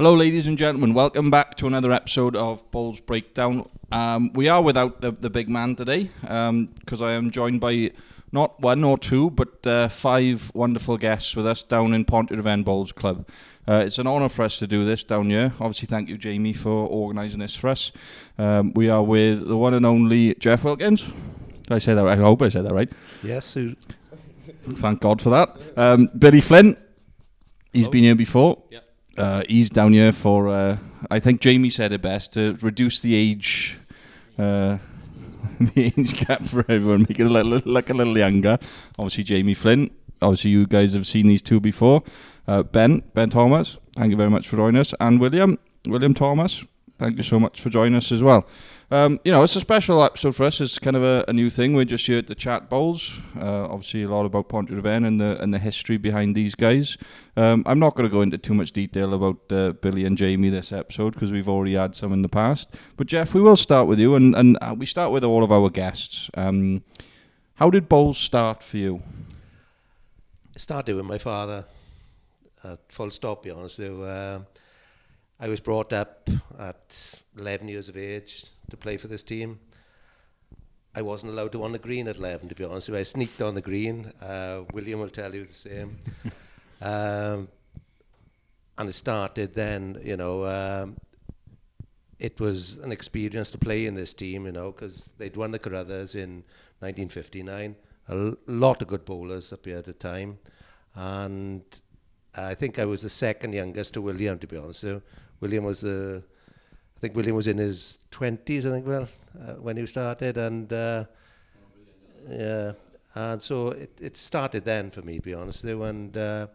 Hello, ladies and gentlemen. Welcome back to another episode of Bowls Breakdown. We are without the big man today because I am joined by not one or two, but 5 wonderful guests with us down in Pontrhydyfen Bowls Club. It's an honour for us to do this down here. Obviously, thank you, Jamie, for organising this for us. We are with the one and only Jeff Wilkins. Did I say that right? I hope I said that right. Yes. Thank God for that. Billy Flint. He's been here before. Yep. He's down here for, I think Jamie said it best, to reduce the age the age gap for everyone, make it look a little younger. Obviously, Jamie Flint. Obviously, you guys have seen these two before. Ben Thomas, thank you very much for joining us. And William Thomas, thank you so much for joining us as well. It's a special episode for us. It's kind of a new thing. We're just here to chat bowls. Obviously, a lot about Pontrhydyfen and the history behind these guys. I'm not going to go into too much detail about Billy and Jamie this episode because we've already had some in the past. But Jeff, we will start with you, and we start with all of our guests. How did bowls start for you? It started with my father. Full stop, be honest. I was brought up at 11 years of age to play for this team. I wasn't allowed to on the green at 11, to be honest with you. I sneaked on the green. William will tell you the same. And it started then, it was an experience to play in this team, because they'd won the Carruthers in 1959. A lot of good bowlers up here at the time. And I think I was the second youngest to William, to be honest. So William was I think William was in his 20s, when he started, and and so it started then for me, to be honest. And I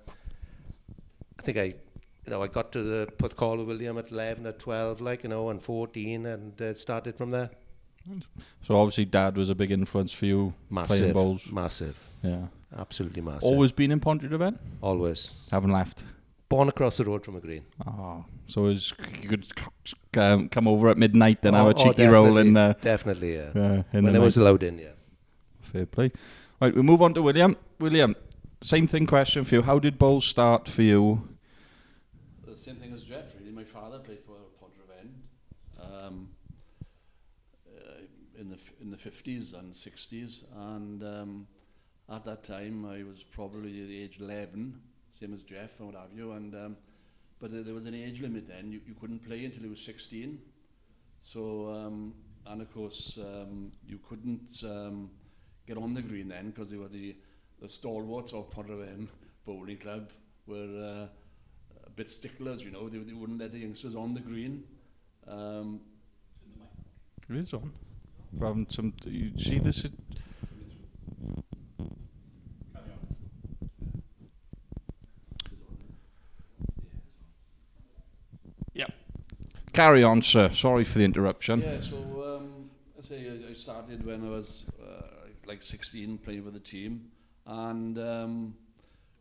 think I got to the Porthcawl with William at 11, at 12, and 14, and it started from there. So obviously, Dad was a big influence for you playing bowls. Massive. Yeah. Absolutely massive. Always been in Pontrhydyfen? Always. Haven't left? Born across the road from a green. Oh, so you could come over at midnight and have a cheeky roll in there. Definitely, yeah. When it was allowed in, yeah. Fair play. Right, we move on to William. William, same thing question for you. How did bowls start for you? The same thing as Jeff, really. My father played for Pontrhydyfen in the 50s and 60s, and at that time I was probably the age 11, same as Jeff and what have you, and but there was an age limit then. You couldn't play until you were 16. So and of course you couldn't get on the green then because they were the stalwarts of Pontrhydyfen Bowling Club were a bit sticklers, they wouldn't let the youngsters on the green. It is on. We're having some. You see this? Yeah. Carry on, sir. Sorry for the interruption. Yeah. So I started when I was like 16, playing for the team, and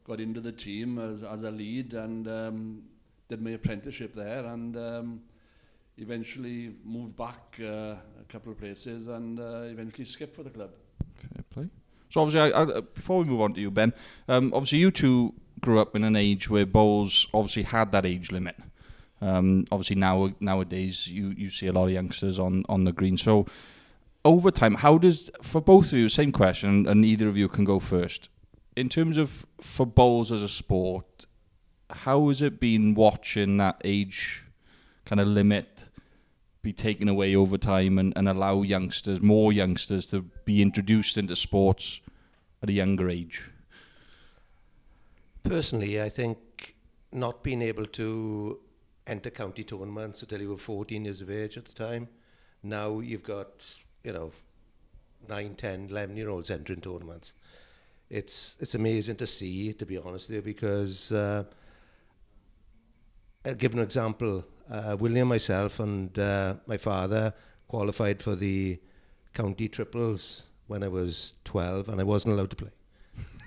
got into the team as a lead, and did my apprenticeship there, and eventually moved back a couple of places, and eventually skipped for the club. Fair play. So obviously, I, before we move on to you, Ben, obviously you two grew up in an age where bowls obviously had that age limit. Obviously nowadays you see a lot of youngsters on the green. So over time, how does, for both of you, same question, and either of you can go first. In terms of for bowls as a sport, how has it been watching that age kind of limit be taken away over time and allow more youngsters to be introduced into sports at a younger age? Personally, I think not being able to enter county tournaments until you were 14 years of age at the time. Now you've got, 9, 10, 11-year-olds entering tournaments. It's amazing to see, to be honest with you, because I'll give an example. William, myself, and my father qualified for the county triples when I was 12, and I wasn't allowed to play.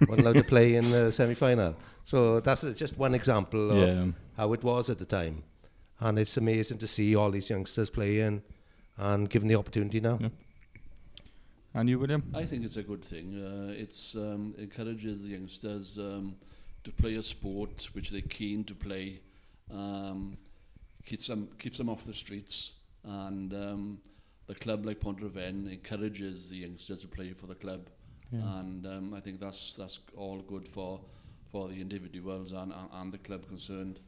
Wasn't allowed to play in the semi-final. So that's just one example of how it was at the time. And it's amazing to see all these youngsters playing and given the opportunity now. Yeah. And you, William? I think it's a good thing. It encourages the youngsters to play a sport which they're keen to play. keeps them off the streets, and the club like Pontrhydyfen encourages the youngsters to play for the club, and I think that's all good for the individuals and the club concerned.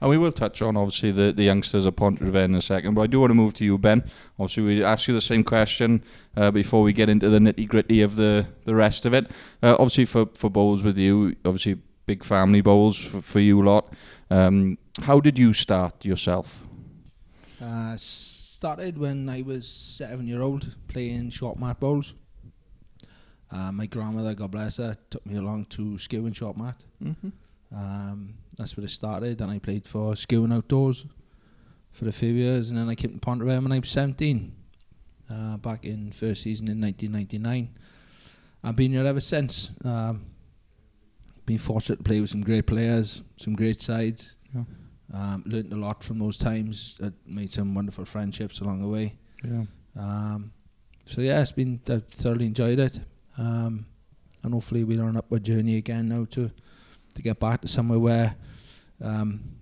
And we will touch on, obviously, the youngsters of Pontrhydyfen in a second, but I do want to move to you, Ben. Obviously, we ask you the same question before we get into the nitty-gritty of the rest of it. Obviously, for bowls with you, obviously, big family bowls for you lot. How did you start yourself? Started when I was 7-year-old playing short mat bowls. My grandmother, God bless her, took me along to Skew and short mat. That's where it started. Then I played for Skew and Outdoors for a few years, and then I came to Pontrhydyfen when I was 17, back in first season in 1999. I've been here ever since. Been fortunate to play with some great players, some great sides. Learned a lot from those times. Made some wonderful friendships along the way. So yeah, I've thoroughly enjoyed it. And hopefully we're on an upward journey again now to get back to somewhere where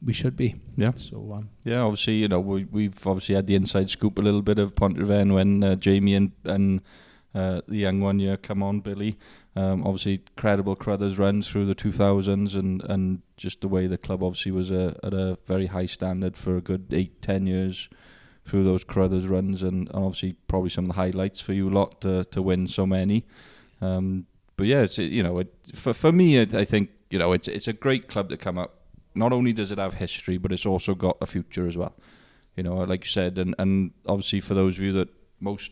we should be. So obviously, we've obviously had the inside scoop a little bit of Pontrhydyfen when Jamie and the young one here come on, Billy. Obviously, credible Crothers runs through the 2000s, and just the way the club obviously was at a very high standard for a good 8-10 years through those Crothers runs, and obviously probably some of the highlights for you lot to win so many. But yeah, for me, I think it's a great club to come up. Not only does it have history, but it's also got a future as well. Like you said, and obviously for those of you that most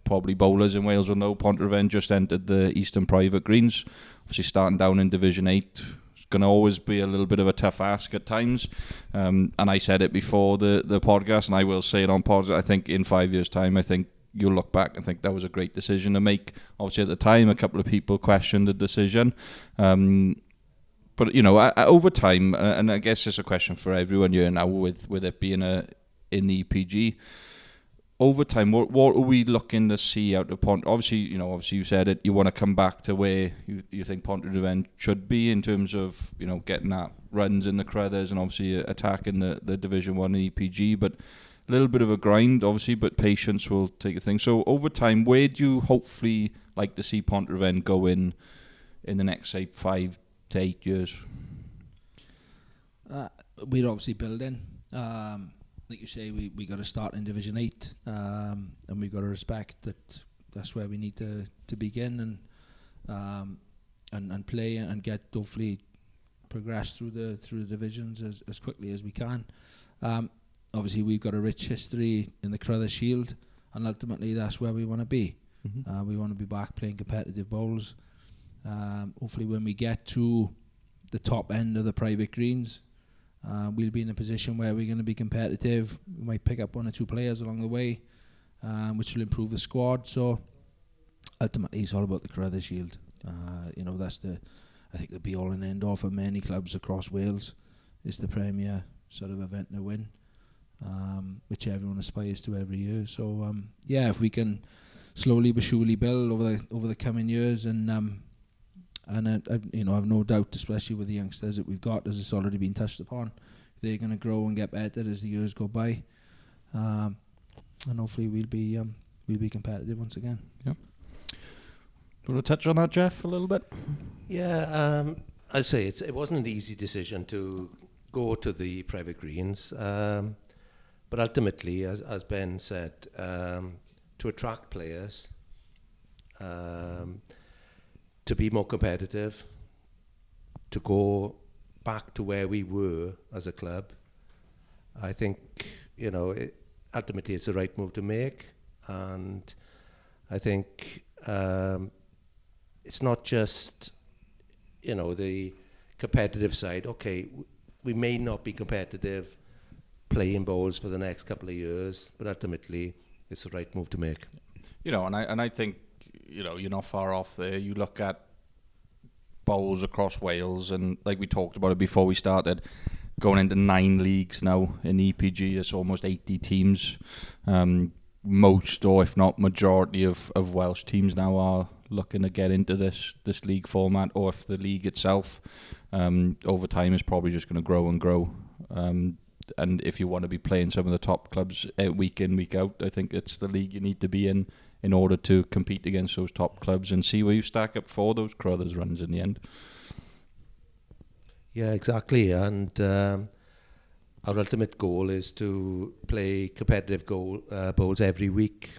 probably bowlers in Wales will know, Pontrhydyfen just entered the Eastern Private Greens. Obviously starting down in Division 8, it's going to always be a little bit of a tough ask at times. And I said it before the podcast, and I will say it on podcast. I think in 5 years' time, I think you'll look back and think that was a great decision to make. Obviously at the time, a couple of people questioned the decision. But over time, and I guess it's a question for everyone here now, with it being in the EPG. Over time, what are we looking to see out of Pont? Obviously, you said it. You want to come back to where you think Pontrhydyfen should be in terms of getting that runs in the Crothers and obviously attacking the Division 1 EPG. But a little bit of a grind, obviously, but patience will take a thing. So over time, where do you hopefully like to see Pontrhydyfen go in the next, say, 5 to 8 years? We're obviously building. Like you say, we got to start in Division 8, and we've got to respect that that's where we need to begin and play and get, hopefully progress through the divisions as quickly as we can. Obviously we've got a rich history in the Crothers Shield, and ultimately that's where we want to be. We want to be back playing competitive bowls. Hopefully when we get to the top end of the private greens, we'll be in a position where we're going to be competitive. We might pick up 1 or 2 players along the way, which will improve the squad. So ultimately it's all about the Crothers Shield. That's I think the be all and end all for many clubs across Wales. It's the premier sort of event to win, which everyone aspires to every year. So if we can slowly but surely build over the coming years, and I've no doubt, especially with the youngsters that we've got, as it's already been touched upon, they're going to grow and get better as the years go by, and hopefully we'll be competitive once again. Yeah. Do you want to touch on that, Jeff, a little bit? Yeah, I'd say it wasn't an easy decision to go to the private greens, but ultimately, as Ben said, to attract players, to be more competitive, to go back to where we were as a club, I think, ultimately it's the right move to make. And I think it's not just, the competitive side. Okay, we may not be competitive playing bowls for the next couple of years, but ultimately it's the right move to make. And I think, you're not far off there. You look at bowls across Wales, and like we talked about it before we started, going into 9 leagues now in EPG. It's almost 80 teams. Most, or if not majority, of Welsh teams now are looking to get into this league format, or if the league itself over time is probably just going to grow and grow. and if you want to be playing some of the top clubs week in, week out, I think it's the league you need to be in order to compete against those top clubs and see where you stack up for those Crothers runs in the end. Yeah, exactly. And our ultimate goal is to play competitive bowls every week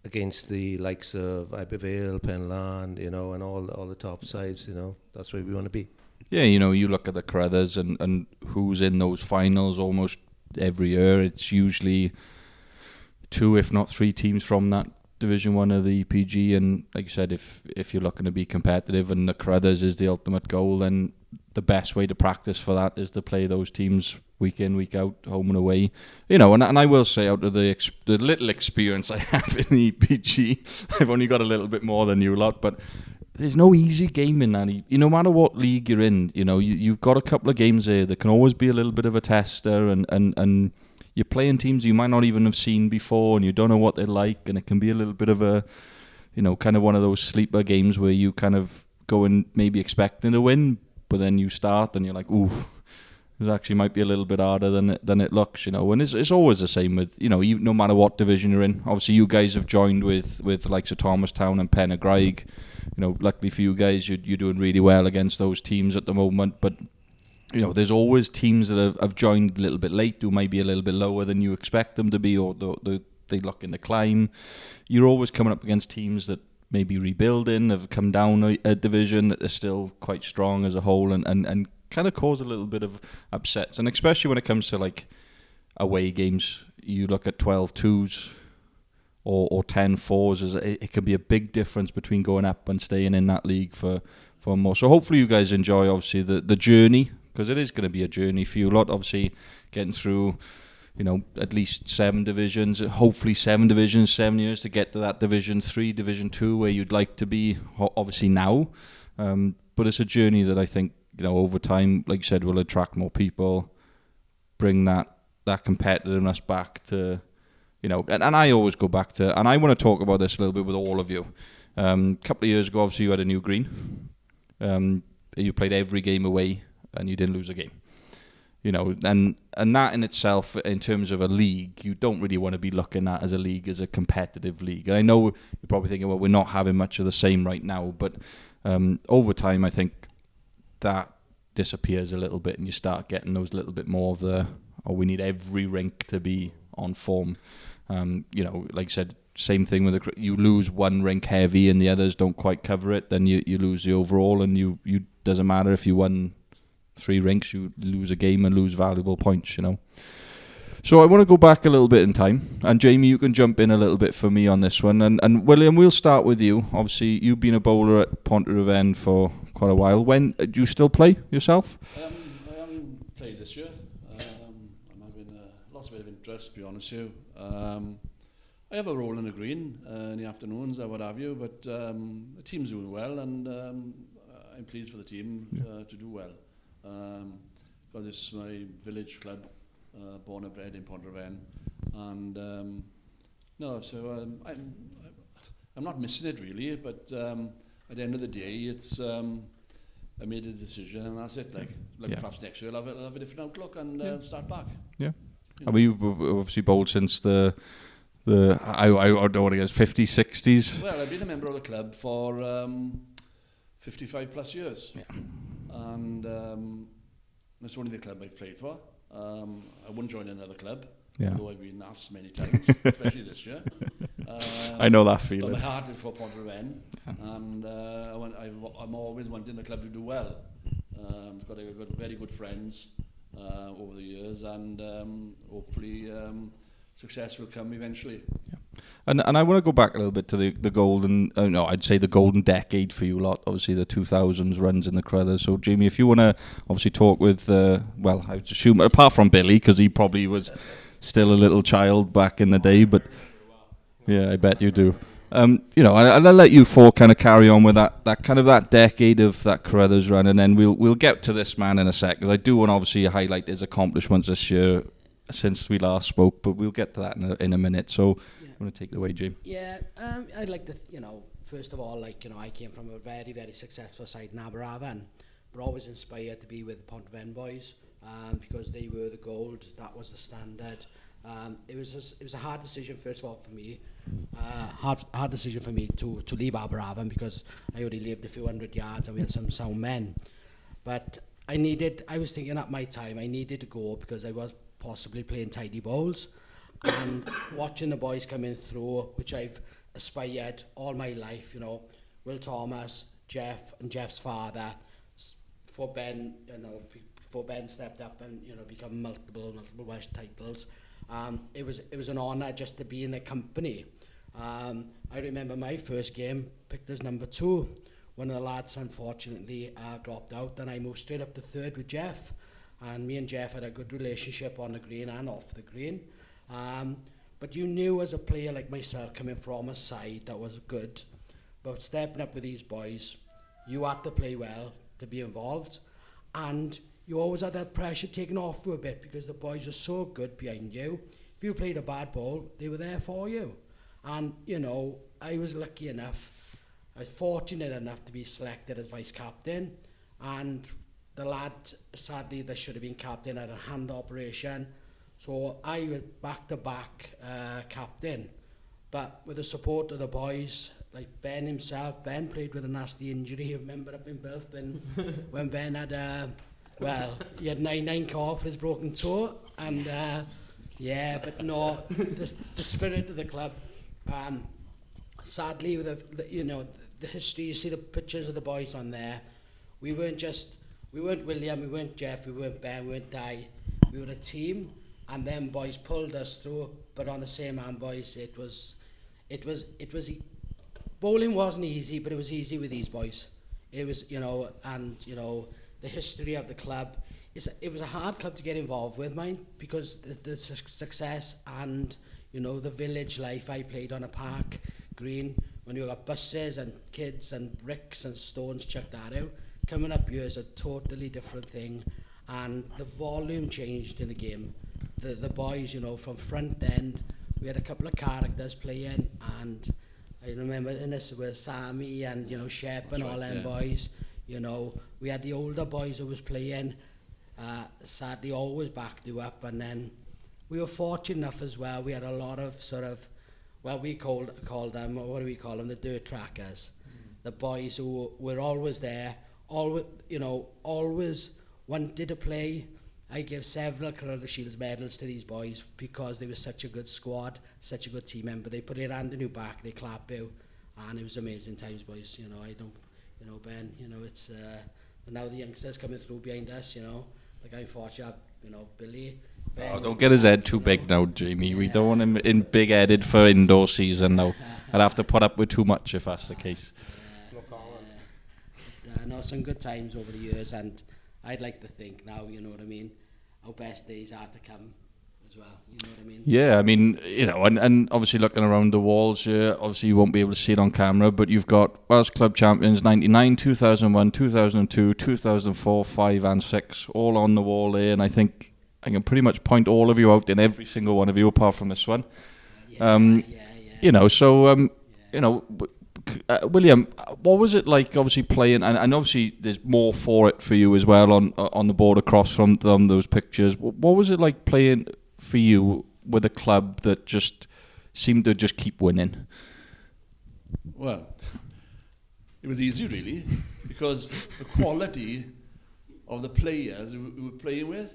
against the likes of Ibervale, Penland, and all the top sides. That's where we want to be. Yeah, you look at the Crothers and who's in those finals almost every year. It's usually 2, if not 3 teams from that Division 1 of the EPG, and like you said, if you're looking to be competitive and the Crothers is the ultimate goal, then the best way to practice for that is to play those teams week in, week out, home and away. And I will say, out of the little experience I have in the EPG, I've only got a little bit more than you lot, but there's no easy game in that. No matter what league you're in, you've got a couple of games there that can always be a little bit of a tester, and you're playing teams you might not even have seen before, and you don't know what they're like, and it can be a little bit of a, kind of one of those sleeper games where you kind of go in maybe expecting to win, but then you start and you're like, ooh, it actually might be a little bit harder than it looks, and it's always the same with, no matter what division you're in. Obviously you guys have joined with like Sir Thomastown and Pen y Graig. Luckily for you guys, you're doing really well against those teams at the moment, but there's always teams that have joined a little bit late, who might be a little bit lower than you expect them to be, or they look in the climb. You're always coming up against teams that maybe rebuilding, have come down a division, that are still quite strong as a whole, and kind of cause a little bit of upsets. And especially when it comes to like away games, you look at 12-2s or 10-4s, it can be a big difference between going up and staying in that league for more. So hopefully you guys enjoy, obviously, the journey, because it is going to be a journey for you a lot. Obviously, getting through, at least 7 divisions, hopefully 7 divisions, 7 years to get to that Division 3, Division 2, where you'd like to be, obviously now. But it's a journey that I think, over time, like you said, will attract more people, bring that competitiveness back to, and I always go back to, and I want to talk about this a little bit with all of you. A couple of years ago, obviously, you had a new green. You played every game away, and you didn't lose a game. And that in itself, in terms of a league, you don't really want to be looking at as a league, as a competitive league. And I know you're probably thinking, well, we're not having much of the same right now, but over time, I think that disappears a little bit, and you start getting those little bit more of we need every rink to be on form. Like I said, same thing with you lose one rink heavy and the others don't quite cover it, then you lose the overall, and you doesn't matter if you won 3 rinks, you lose a game and lose valuable points, So I want to go back a little bit in time, and Jamie, you can jump in a little bit for me on this one, and William, we'll start with you. Obviously, you've been a bowler at Pontrhydyfen for quite a while. When do you still play yourself? I haven't played this year. I'm having lots of bit of interest, to be honest with you. I have a role in the green in the afternoons or what have you, but the team's doing well, and I'm pleased for the team to do well. Because it's my village club, born and bred in Pontrhydyfen, and I'm not missing it really, but at the end of the day, it's I made a decision, and that's it. Perhaps next year I'll have a different outlook and start back. Yeah, I mean, you've obviously bowled since the I don't want to guess 50s, 60s. Well, I've been a member of the club for 55 plus years. Yeah. And that's only the club I've played for. I wouldn't join another club, although I've been asked many times, especially this year. I know that feeling. But my heart is for Pontrhydyfen, and I'm always wanting the club to do well. I've got very good friends over the years, and hopefully success will come eventually. Yeah. And I want to go back a little bit to the golden, I'd say the golden decade for you lot, obviously the 2000s runs in the Crothers. So Jamie, if you want to obviously talk with, I would assume, apart from Billy, because he probably was still a little child back in the day, but yeah, I bet you do. I'll let you four kind of carry on with that kind of that decade of that Crothers run, and then we'll get to this man in a sec, because I do want to obviously highlight his accomplishments this year since we last spoke, but we'll get to that in a minute. So I'm going to take it away, Jim. Yeah, I'd like to, first of all, I came from a very, very successful side in Aberafan, but always inspired to be with the Pontrhydyfen boys, because they were the gold. That was the standard. It was a hard decision, first of all, for me. Hard decision for me to leave Aberafan, because I already lived a few hundred yards and we had some sound men. But I was thinking at my time, I needed to go because I was possibly playing tidy bowls and watching the boys coming through, which I've aspired all my life, you know, Will Thomas, Jeff and Jeff's father, before Ben, before Ben stepped up and, become multiple Welsh titles. It was an honour just to be in their company. I remember my first game, picked as number 2. One of the lads, unfortunately, dropped out, and I moved straight up to 3rd with Jeff. And me and Jeff had a good relationship on the green and off the green. But you knew as a player like myself, coming from a side that was good, but stepping up with these boys, you had to play well to be involved. And you always had that pressure taken off for a bit, because the boys were so good behind you. If you played a bad ball, they were there for you. And, I was lucky enough, I was fortunate enough to be selected as vice captain. And the lad, sadly, that should have been captain, had a hand operation. So I was back-to-back captain. But with the support of the boys, like Ben himself, Ben played with a nasty injury. I remember up in Belfast when Ben had, he had 9 core for his broken toe. And but no, the spirit of the club, sadly, with the history, you see the pictures of the boys on there. We weren't William, we weren't Jeff, we weren't Ben, we weren't Di. We were a team, and them boys pulled us through. But on the same hand, boys, it was bowling wasn't easy, but it was easy with these boys. It was, the history of the club. It was a hard club to get involved with, mine, because the success and, the village life. I played on a park green when you got buses and kids and bricks and stones chucked at you. Coming up here is a totally different thing, and the volume changed in the game. The boys, from front end, we had a couple of characters playing, and I remember in this with Sammy and, Shep and all them boys. We had the older boys who was playing, sadly always backed you up. And then we were fortunate enough as well. We had a lot of sort of, we called them, what do we call them, the dirt trackers. The boys who were always there, always wanted to play. I give several Carrera Shields medals to these boys because they were such a good squad, such a good team member. They put their hand in your back, they clap you, and it was amazing times, boys. Ben, it's now the youngsters coming through behind us, like I'm fortunate, Billy. Ben, don't get his head too big now, Jamie. Yeah. We don't want him in big-headed for indoor season now. I'll have to put up with too much if that's the case. No, some good times over the years, and I'd like to think now, our best days are to come as well, Yeah, and obviously looking around the walls here, obviously you won't be able to see it on camera, but you've got Welsh Club Champions 99, 2001, 2002, 2004, 5 and 6, all on the wall there, and I think I can pretty much point all of you out in every single one of you apart from this one. William, what was it like obviously playing, and obviously there's more for it for you as well on the board across from those pictures. What was it like playing for you with a club that just seemed to just keep winning? Well, it was easy really, because the quality of the players we were playing with,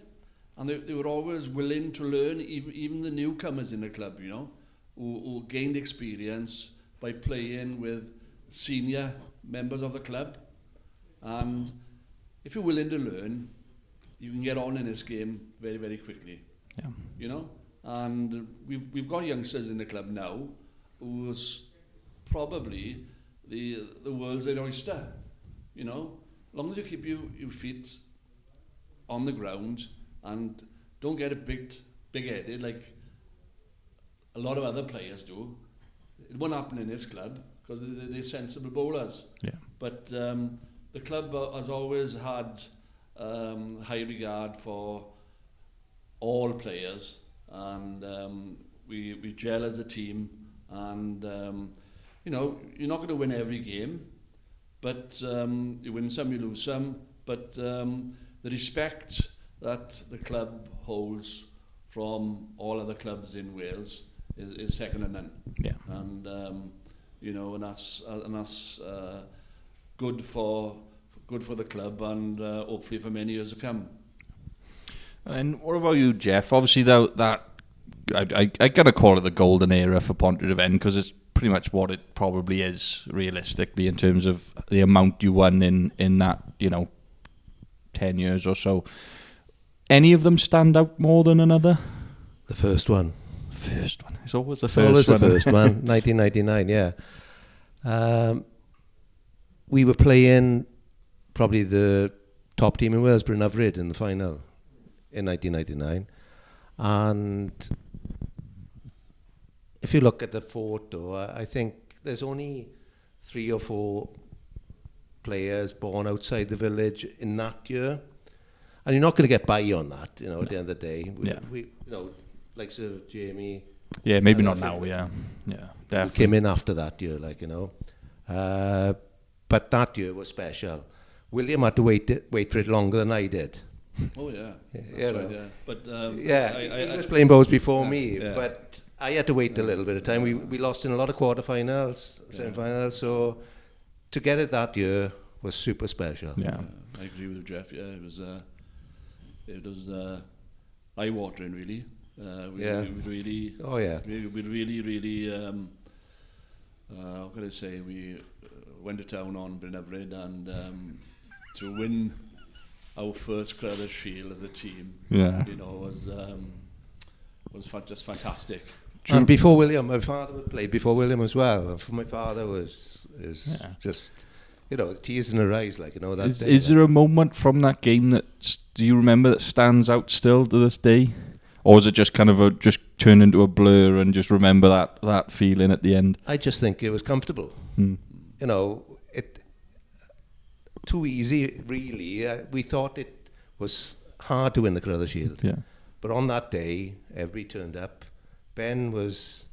and they were always willing to learn, even the newcomers in the club, who gained experience by playing with senior members of the club. And if you're willing to learn, you can get on in this game very, very quickly. Yeah. And we've got youngsters in the club now who's probably the world's their oyster. As long as you keep your feet on the ground and don't get a big-headed like a lot of other players do. It won't happen in this club because they're sensible bowlers. Yeah. But the club has always had high regard for all players, and we gel as a team. And you're not going to win every game, but you win some, you lose some. But the respect that the club holds from all other clubs in Wales is second to none. Yeah. And and that's good for the club, and hopefully for many years to come. And what about you, Jeff? Obviously, that I gotta call it the golden era for Pontrhydyfen because it's pretty much what it probably is realistically in terms of the amount you won in that 10 years or so. Any of them stand out more than another? The first one. First one. It's always the It's first always one. the first one, 1999, yeah. We were playing probably the top team in Wales, Pontrhydyfen, in the final in 1999. And if you look at the photo, I think there's only 3 or 4 players born outside the village in that year. And you're not going to get by on that, at the end of the day. We like Sir Jamie. Yeah, maybe not now, yeah. Yeah, definitely. Came in after that year, but that year was special. William had to wait for it longer than I did. Oh yeah, that's right. Yeah, but he was playing bowls before me, yeah. but I had to wait a little bit of time. We lost in a lot of quarterfinals, semi-finals, so to get it that year was super special. Yeah, I agree with you, Jeff. Yeah, it was eye-watering, really. We really. Oh yeah. We really. How can I say? We went to town on Pontrhydyfen and to win our first Crothers Shield as a team. Yeah. Was just fantastic. And before William, my father played before William as well. And for my father was just. Tears in her eyes, that day. Is there a moment from that game do you remember that stands out still to this day? Or is it just kind of just turned into a blur and just remember that feeling at the end? I just think it was comfortable. It too easy, really. We thought it was hard to win the Crothers Shield. Yeah. But on that day, everybody turned up. Ben was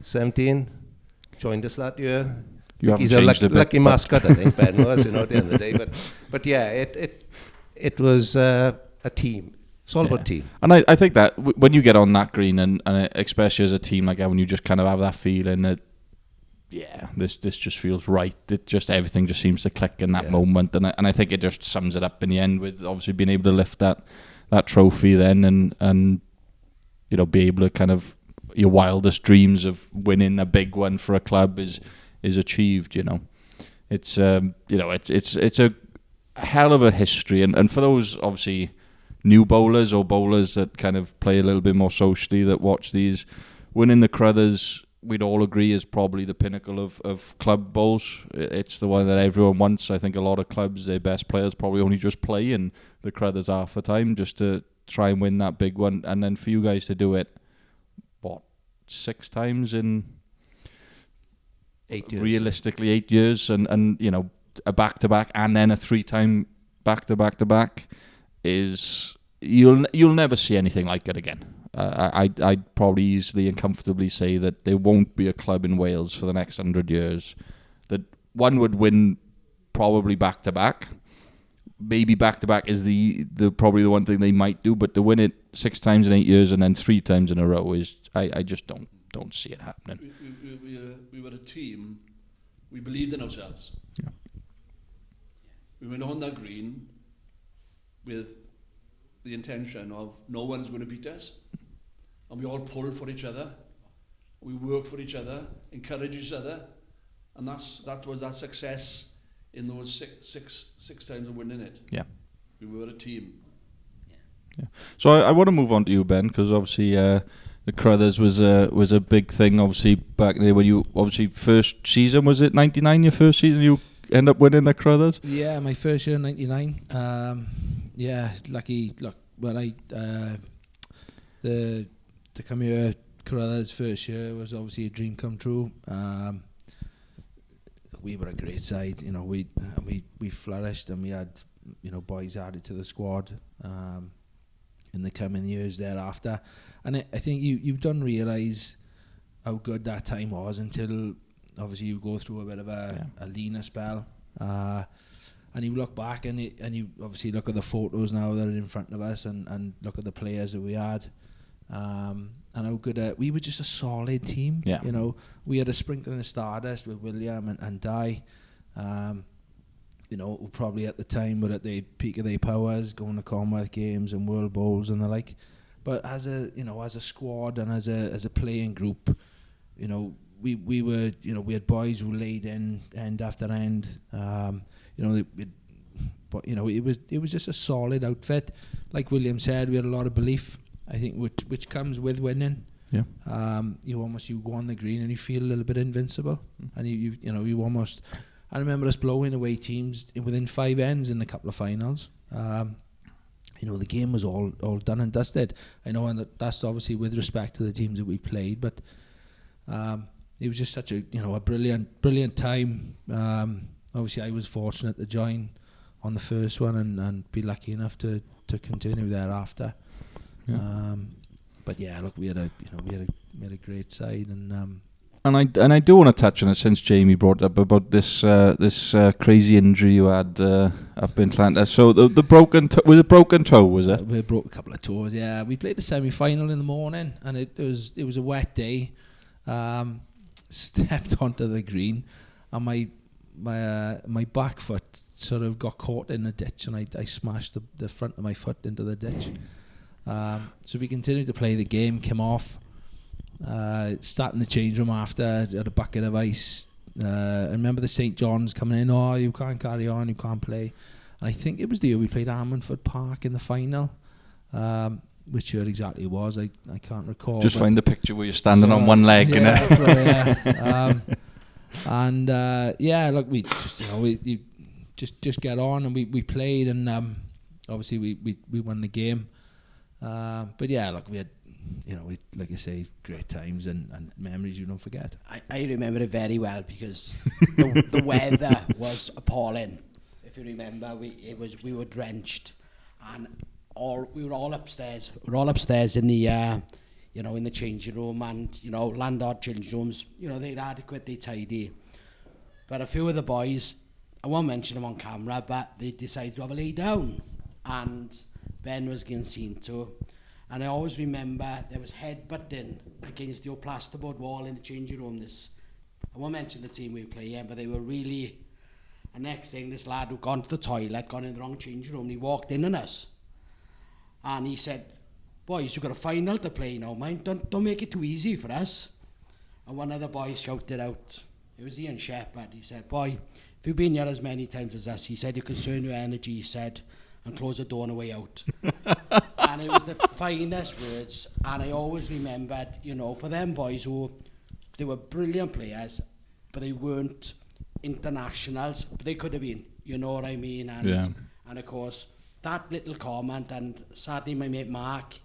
17, joined us that year. He's a lucky mascot, I think Ben was, at the end of the day. But yeah, it was a team. It's all about team. And I think that when you get on that green, and especially as a team like that, when you just kind of have that feeling that, this just feels right. Everything just seems to click in that moment. And I think it just sums it up in the end with obviously being able to lift that trophy then and be able to kind of, your wildest dreams of winning a big one for a club is achieved. It's it's a hell of a history, and for those obviously new bowlers or bowlers that kind of play a little bit more socially that watch these, winning the Crothers, we'd all agree is probably the pinnacle of club bowls. It's the one that everyone wants. I think a lot of clubs, their best players probably only just play in the Crothers half the time just to try and win that big one, and then for you guys to do it 6 times in 8 years. Realistically 8 years, and a back-to-back and then a 3-time back-to-back-to-back is you'll never see anything like it again. I'd probably easily and comfortably say that there won't be a club in Wales for the next 100 years that one would win probably back-to-back. Maybe back-to-back is the probably the one thing they might do, but to win it 6 times in 8 years and then 3 times in a row is I just don't see it happening. We were a team. We believed in ourselves. Yeah. We went on that green with the intention of no one's going to beat us, and we all pulled for each other. We worked for each other, encouraged each other, and that was that success in those six times of winning it. Yeah, we were a team. Yeah. So I want to move on to you, Ben, because obviously the Crothers was a big thing. Obviously back there when you first season, was it 99? Your first season you end up winning the Crothers? Yeah, my first year 99. Lucky. Look, when I to come here, Crothers first year was obviously a dream come true. We were a great side, we flourished, and we had boys added to the squad in the coming years thereafter. And I think you don't realise how good that time was until obviously you go through a bit of a leaner spell. And you look back and you obviously look at the photos now that are in front of us and look at the players that we had. And how good we were just a solid team. Yeah. You know, we had a sprinkling of stardust with William and Di. You know, who probably at the time were at the peak of their powers, going to Commonwealth Games and World Bowls and the like. But as a squad and as a playing group, you know, we were, you know, we had boys who laid in end after end. You know, but you know, it was just a solid outfit. Like William said, we had a lot of belief. I think which comes with winning. Yeah. You go on the green and you feel a little bit invincible, and you almost. I remember us blowing away teams within 5 ends in a couple of finals. You know, the game was all done and dusted. I know, and that's obviously with respect to the teams that we played, but it was just such a brilliant time. Obviously, I was fortunate to join on the first one and be lucky enough to continue thereafter. Yeah. But yeah, look, we had a great side, and I do want to touch on it since Jamie brought up about this crazy injury you had up in Atlanta. So the broken was a broken toe, was it? We broke a couple of toes. Yeah, we played the semi-final in the morning, and it was a wet day. Stepped onto the green, and my back foot sort of got caught in the ditch, and I smashed the front of my foot into the ditch. So we continued to play the game, came off, sat in the change room after, had a bucket of ice. I remember the St. John's coming in, oh, you can't carry on, you can't play. And I think it was the year we played Ammanford Park in the final, which year exactly it was, I can't recall. Just find the picture where you're standing on one leg. Yeah, and look, we just get on, and we played, and obviously we won the game. But yeah, look, we had, like I say, great times and memories you don't forget. I remember it very well because the weather was appalling. If you remember, we were drenched, and we were all upstairs. We were all upstairs in the in the changing room, and landlord changing rooms. They're adequate, they tidy. But a few of the boys, I won't mention them on camera, but they decided to have a lay down, and Ben was getting seen to. And I always remember there was headbutting against the old plasterboard wall in the changing room. I won't mention the team we were playing, but they were really. And next thing, this lad who'd gone to the toilet, gone in the wrong changing room, and he walked in on us. And he said, "Boys, you've got a final to play now, mind. Don't make it too easy for us." And one of the boys shouted out, it was Ian Shepherd, he said, "Boy, if you've been here as many times as us," he said, "you conserve your energy," he said, "and close the door on the way out." And it was the finest words. And I always remembered, for them boys they were brilliant players, but they weren't internationals, but they could have been, you know what I mean? And of course, that little comment, and sadly my mate Mark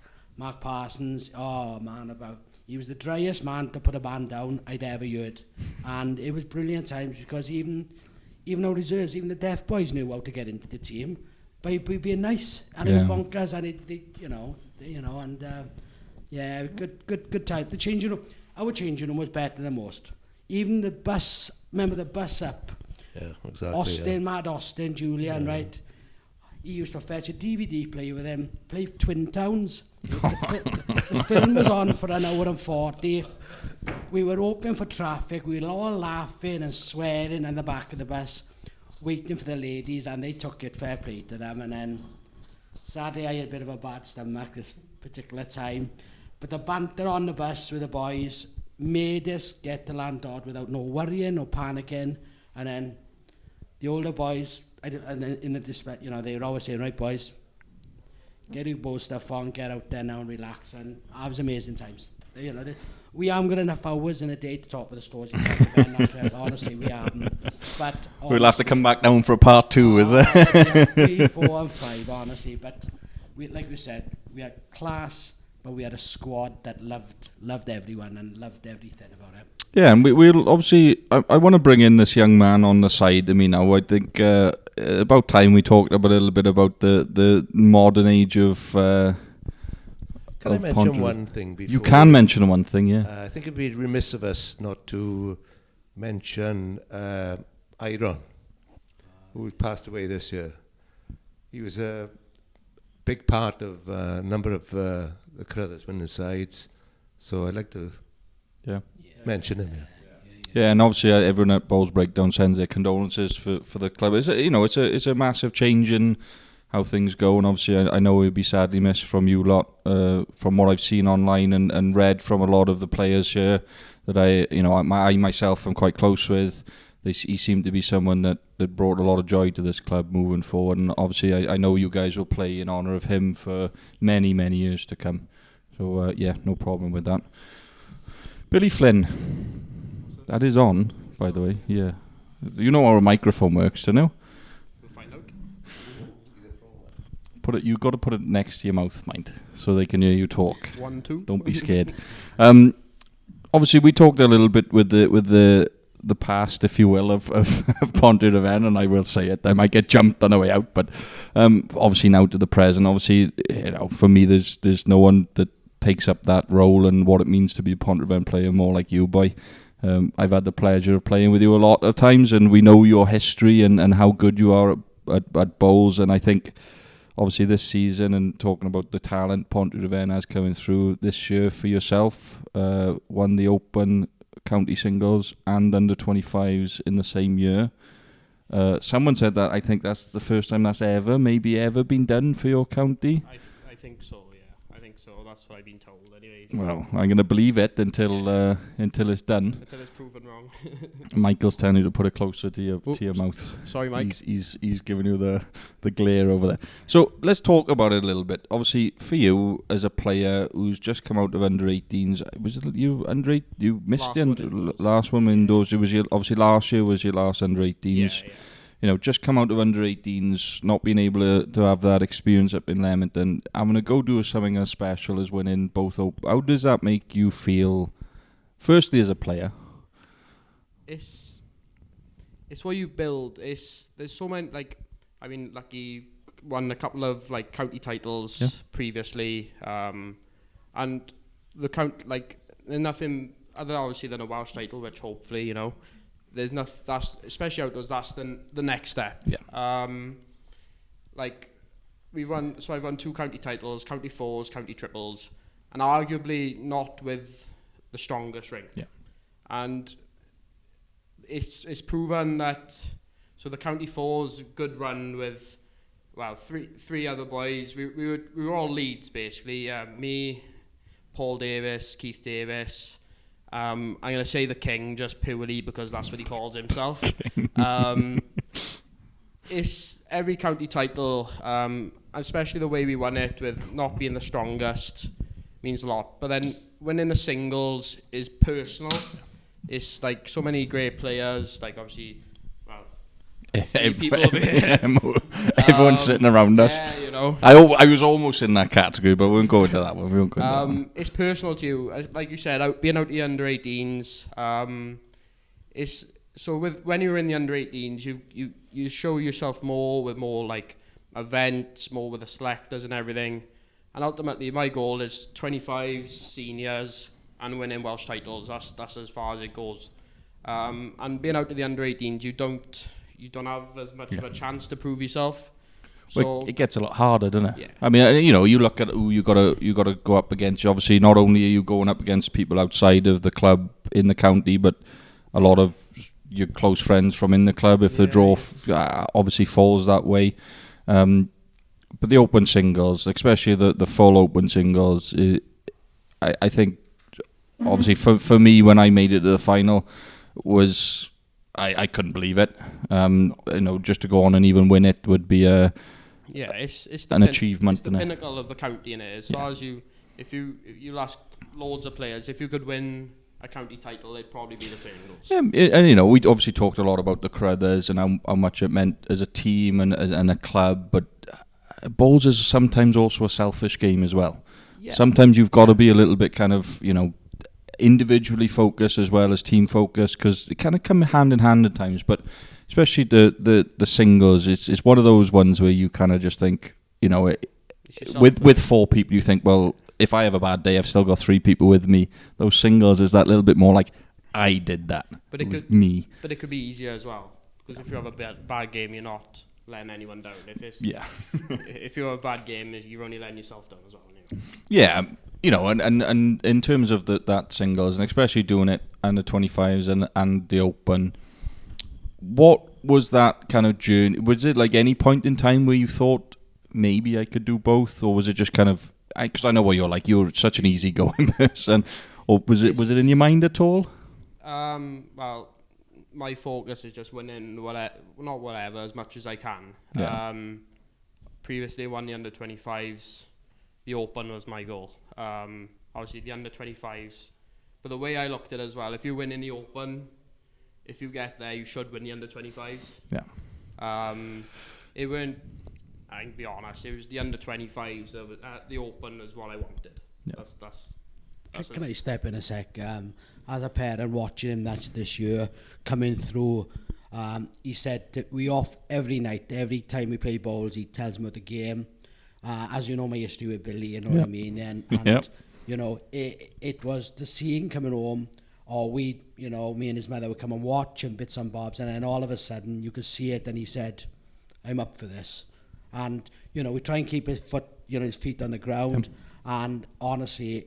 Parsons, he was the driest man to put a band down I'd ever heard. And it was brilliant times, because even our reserves, even the deaf boys knew how to get into the team by being nice, and it was bonkers, and good time. The changing room, our changing room was better than most. Even the bus, remember the bus up? Yeah, exactly. Austin, Mad Austin, Julian, right? He used to fetch a DVD player with him, play Twin Towns. The film was on for an hour and 40. We were open for traffic. We were all laughing and swearing in the back of the bus, waiting for the ladies, and they took it, fair play to them. And then, sadly, I had a bit of a bad stomach this particular time. But the banter on the bus with the boys made us get to Landord without no worrying, no panicking. And then the older boys, in the dispatch, they were always saying, "Right, boys, get your bow stuff on, get out there now and relax." And it was amazing times. We haven't got enough hours in a day to talk with the stories. Honestly, we haven't. But We'll have to come back down for a part 2, is it? 3, 4 and 5, honestly. But like we said, we had class, but we had a squad that loved everyone and loved everything about it. Yeah, and we'll obviously, I want to bring in this young man on the side of me now. I think about time we talked a little bit about the modern age of Can I mention one thing before? You can mention one thing, yeah. I think it'd be remiss of us not to mention Iron, who passed away this year. He was a big part of a number of the Crothers winning sides, so I'd like to mention him. Yeah, and obviously everyone at Bowls Breakdown sends their condolences for the club. It's a massive change in how things go, and obviously I know he'll be sadly missed from you lot. From what I've seen online and read from a lot of the players here that I myself am quite close with. He seemed to be someone that brought a lot of joy to this club moving forward, and obviously I know you guys will play in honour of him for many, many years to come. So no problem with that. Billy Flynn. That is on, by the way. Yeah, you know how a microphone works, don't you? We'll find out. You got to put it next to your mouth, mind, so they can hear you talk. 1, 2. Don't be scared. Obviously, we talked a little bit with the past, if you will, of Pontrhydyfen, and I will say it. I might get jumped on the way out, but obviously now to the present. Obviously, for me, there's no one that takes up that role and what it means to be a Pontrhydyfen player more like you, boy. I've had the pleasure of playing with you a lot of times, and we know your history and how good you are at bowls. And I think, obviously, this season, and talking about the talent Pontrhydyfen has coming through this year for yourself, won the Open County Singles and Under 25s in the same year. Someone said that I think that's the first time that's ever been done for your county. I think so, yeah. I think so. That's what I've been told anyway. Well, I'm going to believe it until it's done. Until it's proven wrong. Michael's telling you to put it closer to your mouth. Sorry, Mike. He's giving you the glare over there. So let's talk about it a little bit. Obviously, for you as a player who's just come out of under 18s, was it you under 8? You missed last one indoors. It was obviously last year was your last under 18s. Yeah. Just come out of under 18s, not being able to have that experience up in Leamington. I'm going to go do something as special as winning both. How does that make you feel, firstly, as a player? It's what you build. There's so many, Lucky won a couple of, county titles previously. And the there's nothing other, obviously, than a Welsh title, which hopefully, there's nothing, that's, especially outdoors, that's the next step. Yeah. I've won 2 county titles, county 4s, county triples, and arguably not with the strongest ring. Yeah. And it's proven that, so the county 4s, good run with, three other boys. We were all leads, basically. Me, Paul Davis, Keith Davis. I'm going to say the King just purely because that's what he calls himself. It's every county title, especially the way we won it with not being the strongest, means a lot. But then winning the singles is personal. It's so many great players, obviously, everyone's sitting around us. Yeah, I was almost in that category, but we won't go into that one. It's personal to you, like you said, being out the under 18s. It's so when you're in the under 18s, you show yourself more with more events, more with the selectors and everything. And ultimately, my goal is 25 seniors and winning Welsh titles. That's as far as it goes. And being out to the under 18s, you don't have as much of a chance to prove yourself. So it gets a lot harder, doesn't it? Yeah. I mean, you look at who you got to go up against. Obviously, not only are you going up against people outside of the club in the county, but a lot of your close friends from in the club. If the draw obviously falls that way, but the open singles, especially the full open singles, I think obviously for me when I made it to the final was. I couldn't believe it. Just to go on and even win it would be it's an achievement. It's the pinnacle of the county, in it. As far as if you ask loads of players, if you could win a county title, it'd probably be the singles. And we obviously talked a lot about the Crothers and how much it meant as a team and a club, but bowls is sometimes also a selfish game as well. Yeah. Sometimes you've got to be a little bit kind of individually focused as well as team focused, because it kind of come hand in hand at times. But especially the singles, it's one of those ones where you kind of just think, with 4 people, you think, well, if I have a bad day, I've still got 3 people with me. Those singles is that little bit more like I did that. But it could me. But it could be easier as well, Because if you have a bad game, you're not letting anyone down. Yeah. If you have a bad game, you're only letting yourself down as well. Yeah, you know, and in terms of that singles, and especially doing it under 25s and the Open, what was that kind of journey? Was it like any point in time where you thought maybe I could do both, or was it just kind of, because I know what you're like, you're such an easygoing person, or was it in your mind at all? Well, my focus is just winning not whatever, as much as I can. Yeah. Previously won the under 25s. The Open was my goal. Obviously the under 25s. But the way I looked at it as well, if you win in the Open, if you get there, you should win the under 25s. Yeah. It weren't, I can be honest, it was the under 25s that was, the Open is what I wanted. Yeah. That's Can I step in a sec? As a parent watching him this year coming through, he said that we off every night, every time we play bowls, he tells me about the game. As you know, my history with Billy, you know what I mean? And you know, it was the scene coming home, or we, you know, me and his mother would come and watch and bits and bobs, and then all of a sudden you could see it, and he said, I'm up for this. And, you know, we try and keep his feet on the ground, and honestly,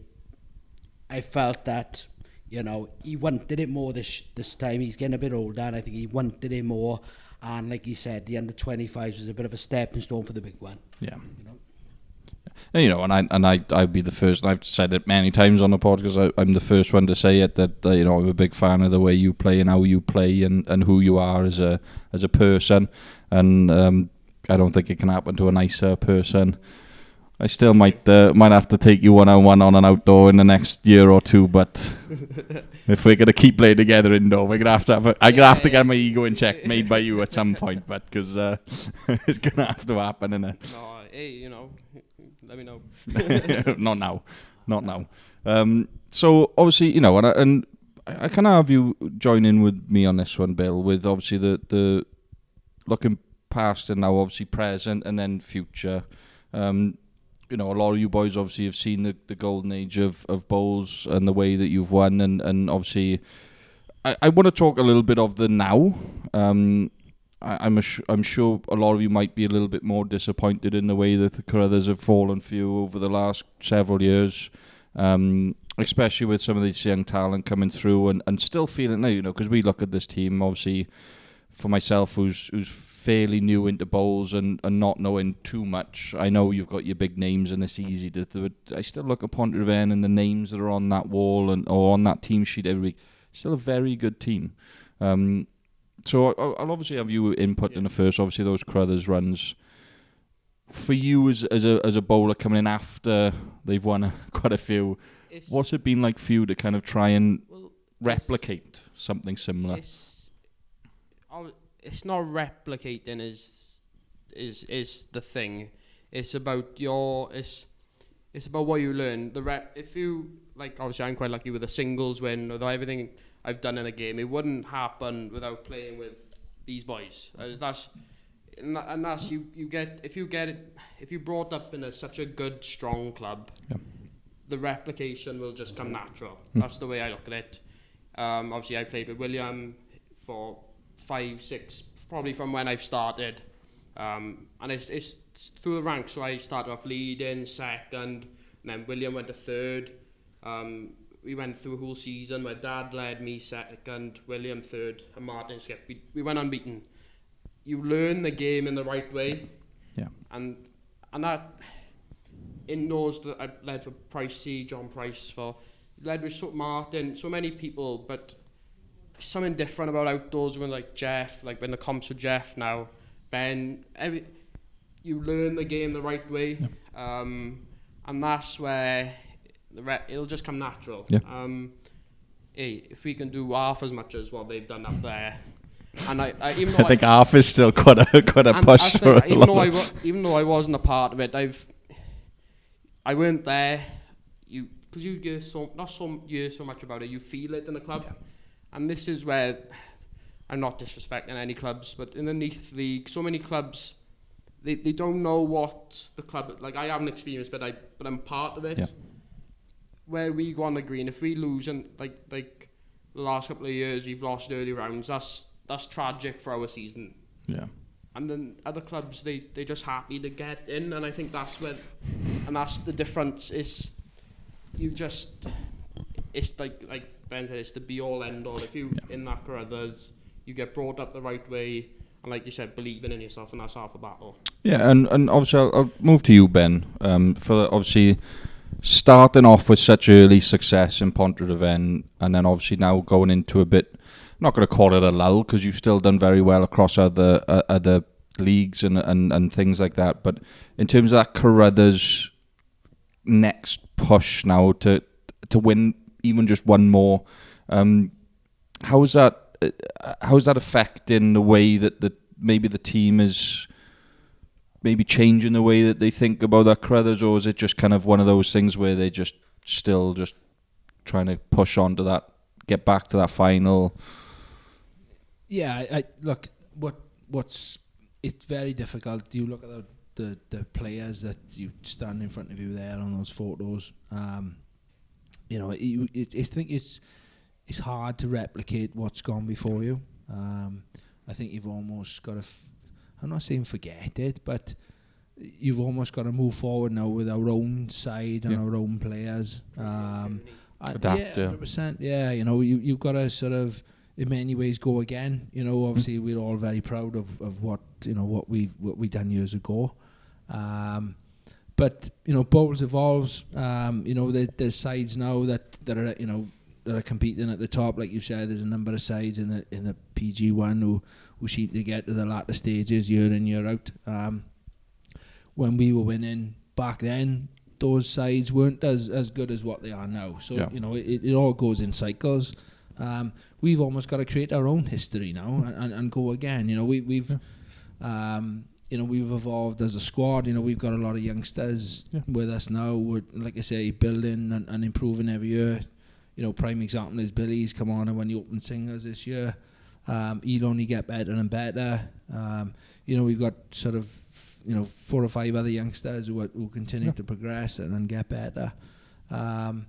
I felt that, you know, he wanted it more this time. He's getting a bit older, and I think he wanted it more. And like he said, the under 25s was a bit of a stepping stone for the big one. Yeah. You know? And, you know, and I'd be the first, and I've said it many times on the podcast, I'm the first one to say it, that you know, I'm a big fan of the way you play and how you play and who you are as a person. And I don't think it can happen to a nicer person. I still might have to take you one-on-one on an outdoor in the next year or two, but if we're gonna keep playing together indoor, we're gonna have to get my ego in check, made by you at some point, but because it's gonna have to happen, innit? No, hey, you know, let me know. Not now. So obviously, you know, and I can have you join in with me on this one, Bill, with obviously the looking past and now obviously present and then future. You know, a lot of you boys obviously have seen the golden age of bowls and the way that you've won, and obviously I want to talk a little bit of the now. I'm sure a lot of you might be a little bit more disappointed in the way that the Carruthers have fallen for you over the last several years, especially with some of this young talent coming through and still feeling, you know, because we look at this team, obviously, for myself, who's fairly new into bowls and not knowing too much. I know you've got your big names and it's easy to I still look at Pontrhydyfen and the names that are on that wall or on that team sheet every week. Still a very good team. So I'll obviously have you input in the first. Obviously those Carruthers runs. For you as a bowler coming in after they've won quite a few, what's it been like for you to kind of try and replicate something similar? It's not replicating is the thing. It's about it's about what you learn. If you, like, obviously I'm quite lucky with a singles win, with everything I've done in a game. It wouldn't happen without playing with these boys. That's you get if you brought up in such a good strong club, the replication will just come natural. That's the way I look at it. Obviously I played with William for 5, 6, probably from when I've started, and it's through the ranks. So I started off leading, second, and then William went to third. We went through a whole season where Dad led me second, William third, and Martin skipped. We went unbeaten. You learn the game in the right way, and that indoors that I led for Pricey, John Price, led with Martin, so many people, but something different about outdoors when like Jeff, like when it comes to Jeff now, Ben, you learn the game the right way, and that's where it'll just come natural. Hey, if we can do half as much as what they've done up there, and I even though I think half is still quite a push for even though I wasn't a part of it, I weren't there. Because you hear so much about it, you feel it in the club. And this is where, I'm not disrespecting any clubs, but in the Neath League, so many clubs, they don't know what the club, like I haven't experienced, but I'm part of it. Where we go on the green, if we lose, and like the last couple of years we've lost early rounds, that's tragic for our season. Yeah. And then other clubs, they're just happy to get in, and I think that's the difference. Is it's like Ben said, it's the be all end all. If you in that Carruthers, you get brought up the right way, and like you said, believing in yourself, and that's half the battle. Yeah, and obviously I'll move to you, Ben, for obviously starting off with such early success in Pontrhydyfen, and then obviously now going into a bit, I'm not going to call it a lull, because you've still done very well across other leagues and things like that, but in terms of that Carruthers next push now to win even just one more, how's that affecting the way that maybe the team is maybe changing the way that they think about that Carruthers, or is it just kind of one of those things where they just still just trying to push on to that, get back to that final? Yeah, I look, it's very difficult. You look at the players that you stand in front of you there on those photos. You know, I think it's hard to replicate what's gone before you. I think you've almost got to, I'm not saying forget it, but you've almost got to move forward now with our own side and our own players. Adapt, 100%. Yeah, you know, you've got to sort of, in many ways, go again. You know, obviously we're all very proud of what we done years ago. But you know, bowls evolves. You know, there's sides now that are competing at the top. Like you said, there's a number of sides in the PG1 who seem to get to the latter stages year in, year out. When we were winning back then, those sides weren't as good as what they are now. So you know, it all goes in cycles. We've almost got to create our own history now and go again. You know, we've you know, we've evolved as a squad. You know, we've got a lot of youngsters with us now. We're, like I say, building and improving every year. You know, prime example is Billy's come on and won the Open Singers this year. He'll only get better and better. You know, we've got sort of 4 or 5 other youngsters who continue to progress and get better. And